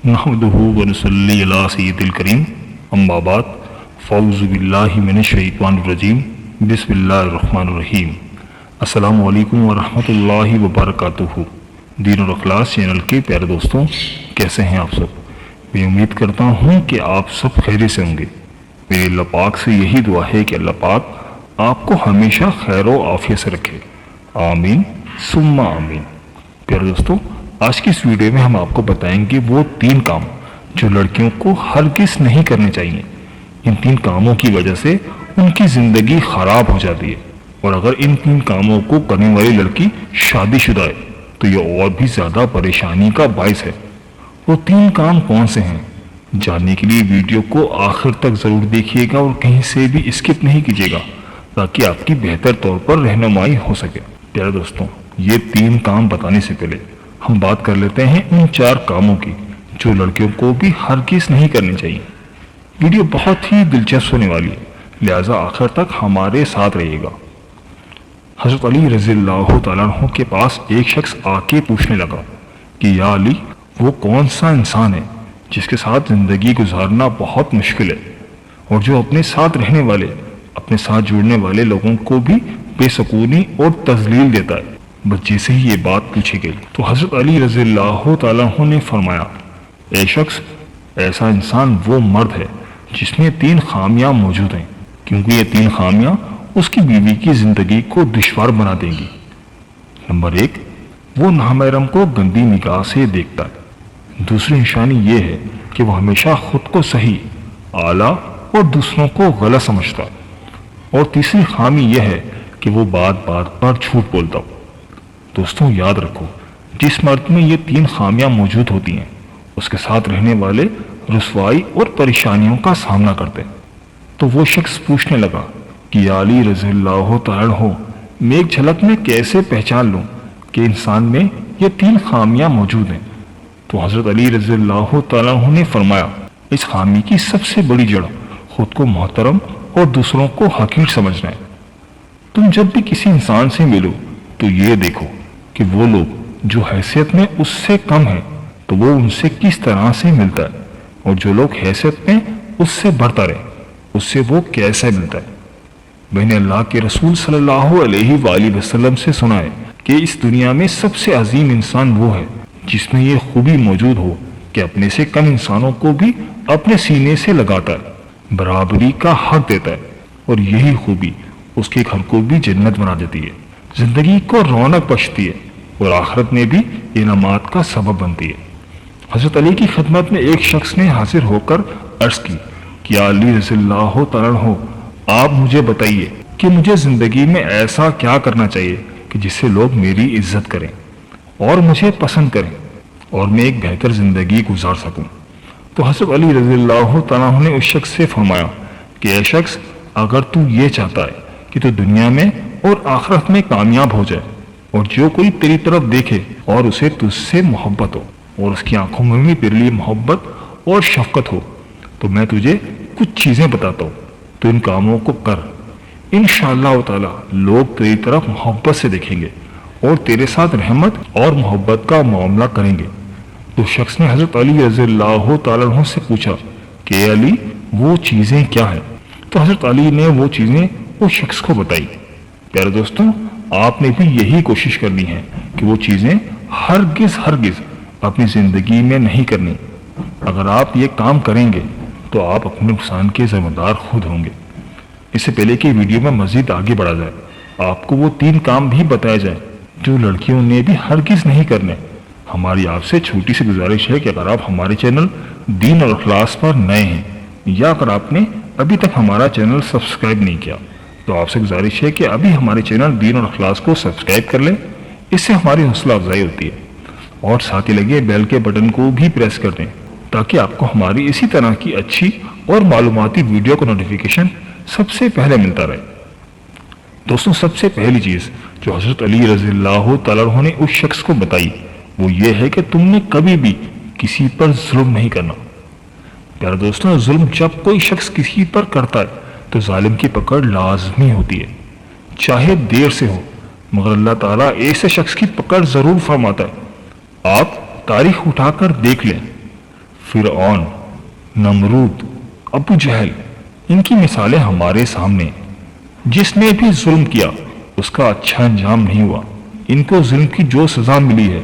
نحمدہ ونصلی علی سید الکریم اما بعد فاعوذ باللہ من الشیطان الرجیم بسم اللہ الرحمن الرحیم۔ السلام علیکم ورحمۃ اللہ وبرکاتہ۔ دین اور اخلاص چینل کے پیارے دوستوں، کیسے ہیں آپ سب؟ میں امید کرتا ہوں کہ آپ سب خیریت سے ہوں گے۔ میرے اللہ پاک سے یہی دعا ہے کہ اللہ پاک آپ کو ہمیشہ خیر و عافیت سے رکھے، آمین ثم آمین۔ پیارے دوستوں، آج کی اس ویڈیو میں ہم آپ کو بتائیں گے وہ 3 کام جو لڑکیوں کو ہرگز نہیں کرنے چاہیے۔ ان 3 کاموں کی وجہ سے ان کی زندگی خراب ہو جاتی ہے، اور اگر ان 3 کاموں کو کرنے والی لڑکی شادی شدہ ہے تو یہ اور بھی زیادہ پریشانی کا باعث ہے۔ وہ 3 کام کون سے ہیں؟ جاننے کے لیے ویڈیو کو آخر تک ضرور دیکھیے گا اور کہیں سے بھی اسکپ نہیں کیجیے گا تاکہ آپ کی بہتر طور پر رہنمائی ہو سکے۔ پیارے دوستوں، یہ 3 کام بتانے سے پہلے ہم بات کر لیتے ہیں ان 4 کاموں کی جو لڑکیوں کو بھی ہرگز نہیں کرنی چاہیے۔ ویڈیو بہت ہی دلچسپ ہونے والی ہے، لہٰذا آخر تک ہمارے ساتھ رہیے گا۔ حضرت علی رضی اللہ تعالیٰ عنہ کے پاس ایک شخص آ کے پوچھنے لگا کہ یا علی، وہ کون سا انسان ہے جس کے ساتھ زندگی گزارنا بہت مشکل ہے اور جو اپنے ساتھ رہنے والے، اپنے ساتھ جڑنے والے لوگوں کو بھی بے سکونی اور تذلیل دیتا ہے؟ بس جیسے ہی یہ بات پوچھی گئی تو حضرت علی رضی اللہ تعالیٰ عنہ نے فرمایا، اے شخص، ایسا انسان وہ مرد ہے جس میں 3 خامیاں موجود ہیں، کیونکہ یہ 3 خامیاں اس کی بیوی کی زندگی کو دشوار بنا دیں گی۔ نمبر 1، وہ نامحرم کو گندی نگاہ سے دیکھتا ہے۔ دوسری نشانی یہ ہے کہ وہ ہمیشہ خود کو صحیح، اعلیٰ اور دوسروں کو غلط سمجھتا ہے۔ اور تیسری خامی یہ ہے کہ وہ بات بات پر جھوٹ بولتا ہو۔ دوستوں، یاد رکھو، جس مرد میں یہ 3 خامیاں موجود ہوتی ہیں اس کے ساتھ رہنے والے رسوائی اور پریشانیوں کا سامنا کرتے ہیں۔ تو وہ شخص پوچھنے لگا کہ یا علی رضی اللہ تعالیٰ عنہ، میں ایک جھلک میں کیسے پہچان لوں کہ انسان میں یہ 3 خامیاں موجود ہیں؟ تو حضرت علی رضی اللہ تعالیٰ عنہ نے فرمایا، اس خامی کی سب سے بڑی جڑ خود کو محترم اور دوسروں کو حقیر سمجھنا ہے۔ تم جب بھی کسی انسان سے ملو تو یہ دیکھو کہ وہ لوگ جو حیثیت میں اس سے کم ہیں تو وہ ان سے کس طرح سے ملتا ہے، اور جو لوگ حیثیت میں اس سے بڑھتا رہے اس سے وہ کیسے ملتا ہے۔ میں نے اللہ کے رسول صلی اللہ علیہ وآلہ وسلم سے سنا ہے کہ اس دنیا میں سب سے عظیم انسان وہ ہے جس میں یہ خوبی موجود ہو کہ اپنے سے کم انسانوں کو بھی اپنے سینے سے لگاتا ہے، برابری کا حق دیتا ہے، اور یہی خوبی اس کے گھر کو بھی جنت بنا دیتی ہے، زندگی کو رونق بخشتی ہے، اور آخرت میں بھی انعامات کا سبب بنتی ہے۔ حضرت علی کی خدمت میں ایک شخص نے حاضر ہو کر عرض کی کہ یا علی رضی اللہ تعالیٰ عنہ، آپ مجھے بتائیے کہ مجھے زندگی میں ایسا کیا کرنا چاہیے کہ جس سے لوگ میری عزت کریں اور مجھے پسند کریں اور میں ایک بہتر زندگی گزار سکوں۔ تو حضرت علی رضی اللہ تعالیٰ عنہ نے اس شخص سے فرمایا کہ اے شخص، اگر تو یہ چاہتا ہے کہ تو دنیا میں اور آخرت میں کامیاب ہو جائے، اور جو کوئی تیری طرف دیکھے اور اسے تجھ سے محبت ہو اور اس کی آنکھوں میں بھی تیرے لیے محبت اور شفقت ہو، تو میں تجھے کچھ چیزیں بتاتا ہوں، تو ان کاموں کو کر۔ انشاءاللہ تعالی لوگ تیری طرف محبت سے دیکھیں گے اور تیرے ساتھ رحمت اور محبت کا معاملہ کریں گے۔ تو شخص نے حضرت علی رضی اللہ تعالیٰ عنہ سے پوچھا کہ اے علی، وہ چیزیں کیا ہیں؟ تو حضرت علی نے وہ چیزیں اس شخص کو بتائی۔ پیارے دوستوں، آپ نے بھی یہی کوشش کرنی ہے کہ وہ چیزیں ہرگز اپنی زندگی میں نہیں کرنی۔ اگر آپ یہ کام کریں گے تو آپ اپنے نقصان کے ذمہ دار خود ہوں گے۔ اس سے پہلے کہ ویڈیو میں مزید آگے بڑھا جائے، آپ کو وہ 3 کام بھی بتائے جائیں جو لڑکیوں نے بھی ہرگز نہیں کرنے۔ ہماری آپ سے چھوٹی سی گزارش ہے کہ اگر آپ ہمارے چینل دین اور اخلاص پر نئے ہیں، یا اگر آپ نے ابھی تک ہمارا چینل سبسکرائب نہیں کیا، تو آپ سے گزارش ہے کہ ابھی ہمارے چینل دین اور اخلاص کو سبسکرائب کر لیں، اس سے ہماری حوصلہ افزائی ہوتی ہے، اور ساتھ ہی لگے بیل کے بٹن کو بھی پریس کر دیں تاکہ آپ کو ہماری اسی طرح کی اچھی اور معلوماتی ویڈیو کا نوٹیفیکیشن سب سے پہلے ملتا رہے۔ دوستوں، سب سے پہلی چیز جو حضرت علی رضی اللہ تعالیٰ عنہ نے اس شخص کو بتائی وہ یہ ہے کہ تم نے کبھی بھی کسی پر ظلم نہیں کرنا۔ پیارے دوستوں، ظلم جب کوئی شخص کسی پر کرتا ہے تو ظالم کی پکڑ لازمی ہوتی ہے، چاہے دیر سے ہو، مگر اللہ تعالیٰ ایسے شخص کی پکڑ ضرور فرماتا ہے۔ آپ تاریخ اٹھا کر دیکھ لیں، فرعون, نمرود, ابو جہل, ان کی مثالیں ہمارے سامنے ہیں. جس نے بھی ظلم کیا اس کا اچھا انجام نہیں ہوا. ان کو ظلم کی جو سزا ملی ہے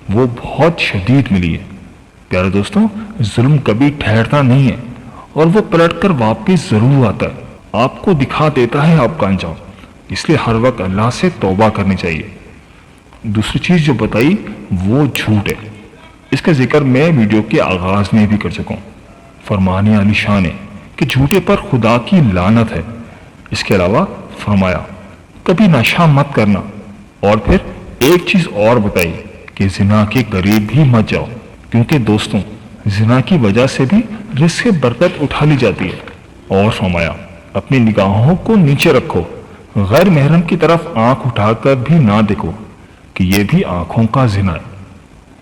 وہ بہت شدید ملی ہے. پیارے دوستوں, ظلم کبھی ٹھہرتا نہیں ہے اور وہ پلٹ کر واپس ضرور آتا ہے. آپ کو دکھا دیتا ہے آپ کا انجام. اس لیے ہر وقت اللہ سے توبہ کرنی چاہیے. دوسری چیز جو بتائی وہ جھوٹ ہے. اس کا ذکر میں ویڈیو کے آغاز میں بھی کر چکا ہوں. فرمانے علی شان ہے کہ جھوٹے پر خدا کی لعنت ہے. اس کے علاوہ فرمایا کبھی نشہ مت کرنا. اور پھر ایک چیز اور بتائی کہ زنا کے قریب بھی مت جاؤ, کیونکہ دوستوں زنا کی وجہ سے بھی رزق برکت اٹھا لی جاتی ہے. اور فرمایا اپنی نگاہوں کو نیچے رکھو, غیر محرم کی طرف آنکھ اٹھا کر بھی نہ دیکھو کہ یہ بھی آنکھوں کا زنا ہے.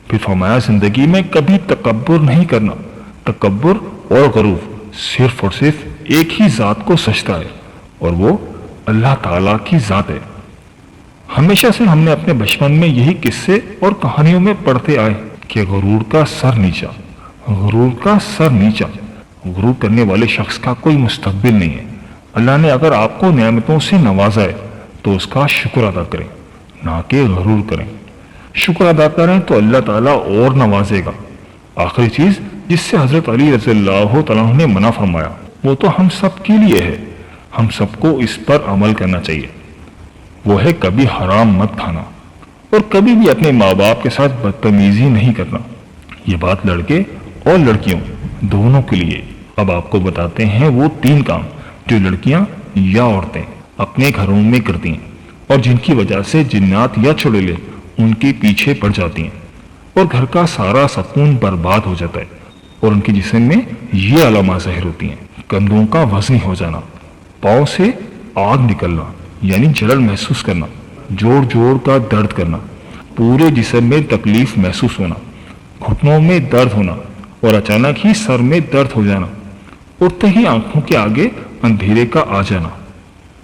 پھر فرمایا زندگی میں کبھی تکبر نہیں کرنا. تکبر اور غرور صرف اور صرف ایک ہی ذات کو سجتا ہے اور وہ اللہ تعالیٰ کی ذات ہے. ہمیشہ سے ہم نے اپنے بچپن میں یہی قصے اور کہانیوں میں پڑھتے آئے کہ غرور کا سر نیچا, غرور کا سر نیچا. غرور کرنے والے شخص کا کوئی مستقبل نہیں ہے. اللہ نے اگر آپ کو نعمتوں سے نوازا ہے تو اس کا شکر ادا کریں, نہ کہ غرور کریں. شکر ادا کریں تو اللہ تعالیٰ اور نوازے گا. آخری چیز جس سے حضرت علی رضی اللہ تعالیٰ عنہ نے منع فرمایا وہ تو ہم سب کے لیے ہے. ہم سب کو اس پر عمل کرنا چاہیے. وہ ہے کبھی حرام مت کھانا اور کبھی بھی اپنے ماں باپ کے ساتھ بدتمیزی نہیں کرنا. یہ بات لڑکے اور لڑکیوں دونوں کے لیے. اب آپ کو بتاتے ہیں وہ 3 کام جو لڑکیاں یا عورتیں اپنے گھروں میں کرتی ہیں اور جن کی وجہ سے جنات یا چڑیلیں ان کے پیچھے پڑ جاتی ہیں اور گھر کا سارا سکون برباد ہو جاتا ہے اور ان کے جسم میں یہ علامات ظاہر ہوتی ہیں. کندھوں کا وزنی ہو جانا, پاؤں سے آگ نکلنا یعنی جلن محسوس کرنا, جوڑ جوڑ کا درد کرنا, پورے جسم میں تکلیف محسوس ہونا, گھٹنوں میں درد ہونا اور اچانک ہی سر میں درد ہو جانا, اٹھتے ہی آنکھوں کے آگے اندھیرے کا آ جانا.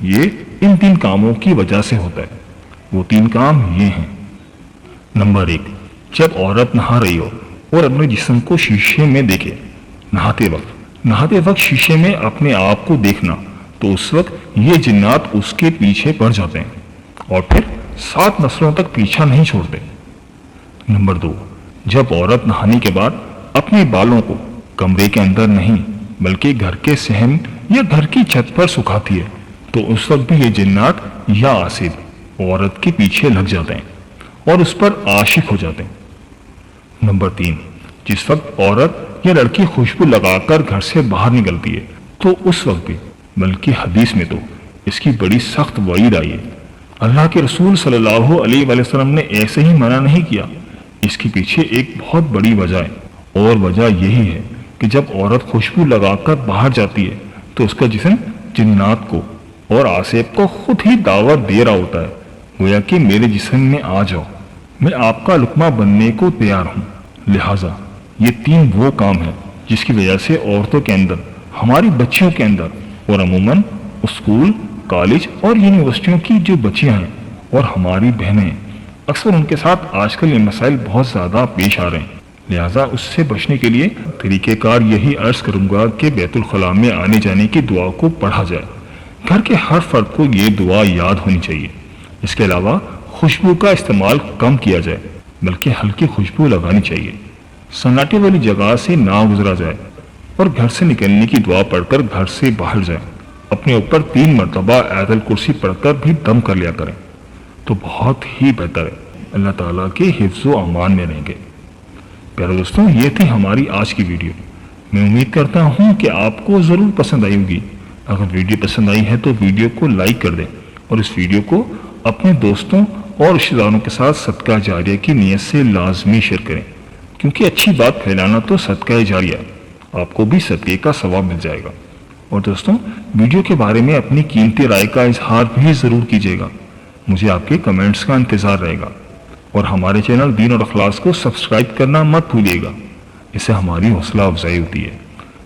یہ ان 3 کاموں کی وجہ سے ہوتا ہے. وہ 3 کام یہ ہیں. نمبر 1, جب عورت نہا رہی ہو اور اپنے جسم کو شیشے میں دیکھے. نہاتے وقت شیشے میں اپنے آپ کو دیکھنا تو اس وقت یہ جنات اس کے پیچھے پڑ جاتے ہیں اور پھر 7 نسلوں تک پیچھا نہیں چھوڑتے. نمبر 2, جب عورت نہانے کے بعد اپنے بالوں کو کمرے کے اندر نہیں بلکہ گھر کے صحن یا گھر کی چھت پر سکھاتی ہے تو اس وقت بھی یہ جنات یا آصد عورت کے پیچھے لگ جاتے ہیں اور اس پر عاشق ہو جاتے ہیں. نمبر 3, جس وقت عورت یا لڑکی خوشبو لگا کر گھر سے باہر نکلتی ہے تو اس وقت بھی, بلکہ حدیث میں تو اس کی بڑی سخت وعید آئی ہے. اللہ کے رسول صلی اللہ علیہ وآلہ وسلم نے ایسے ہی منع نہیں کیا. اس کے پیچھے ایک بہت بڑی وجہ ہے اور وجہ یہی ہے کہ جب عورت خوشبو لگا کر باہر جاتی ہے تو اس کا جسم جنات کو اور آصب کو خود ہی دعوت دے رہا ہوتا ہے, گویا کہ میرے جسم میں آ جاؤ, میں آپ کا لقمہ بننے کو تیار ہوں. لہٰذا یہ 3 وہ کام ہیں جس کی وجہ سے عورتوں کے اندر, ہماری بچیوں کے اندر اور عموماً اسکول, کالج اور یونیورسٹیوں کی جو بچیاں ہیں اور ہماری بہنیں ہیں, اکثر ان کے ساتھ آج کل یہ مسائل بہت زیادہ پیش آ رہے ہیں. لہٰذا اس سے بچنے کے لیے طریقہ کار یہی عرض کروں گا کہ بیت الخلاء میں آنے جانے کی دعا کو پڑھا جائے. گھر کے ہر فرد کو یہ دعا یاد ہونی چاہیے. اس کے علاوہ خوشبو کا استعمال کم کیا جائے بلکہ ہلکی خوشبو لگانی چاہیے. سناٹے والی جگہ سے نہ گزرا جائے اور گھر سے نکلنے کی دعا پڑھ کر گھر سے باہر جائیں. اپنے اوپر 3 مرتبہ آیت الکرسی پڑھ کر بھی دم کر لیا کریں تو بہت ہی بہتر ہے. اللہ تعالیٰ کے حفظ و امان میں رہیں گے. پیارے دوستوں, یہ تھی ہماری آج کی ویڈیو. میں امید کرتا ہوں کہ آپ کو ضرور پسند آئی ہوگی. اگر ویڈیو پسند آئی ہے تو ویڈیو کو لائک کر دیں اور اس ویڈیو کو اپنے دوستوں اور رشتہ داروں کے ساتھ صدقہ جاریہ کی نیت سے لازمی شیئر کریں, کیونکہ اچھی بات پھیلانا تو صدقہ جاریہ, آپ کو بھی صدقے کا ثواب مل جائے گا. اور دوستوں, ویڈیو کے بارے میں اپنی قیمتی رائے کا اظہار بھی ضرور کیجیے گا. مجھے آپ کے کمنٹس کا انتظار رہے گا. اور ہمارے چینل دین اور اخلاص کو سبسکرائب کرنا مت بھولیے گا, اس سے ہماری حوصلہ افزائی ہوتی ہے.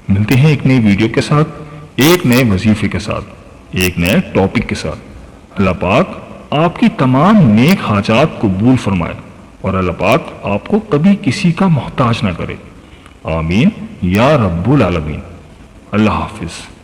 ملتے ہیں ایک نئی ویڈیو کے ساتھ, ایک نئے وظیفے کے ساتھ, ایک نئے ٹاپک کے ساتھ. اللہ پاک آپ کی تمام نیک حاجات قبول فرمائے اور اللہ پاک آپ کو کبھی کسی کا محتاج نہ کرے. آمین یا رب العالمین۔ اللہ حافظ۔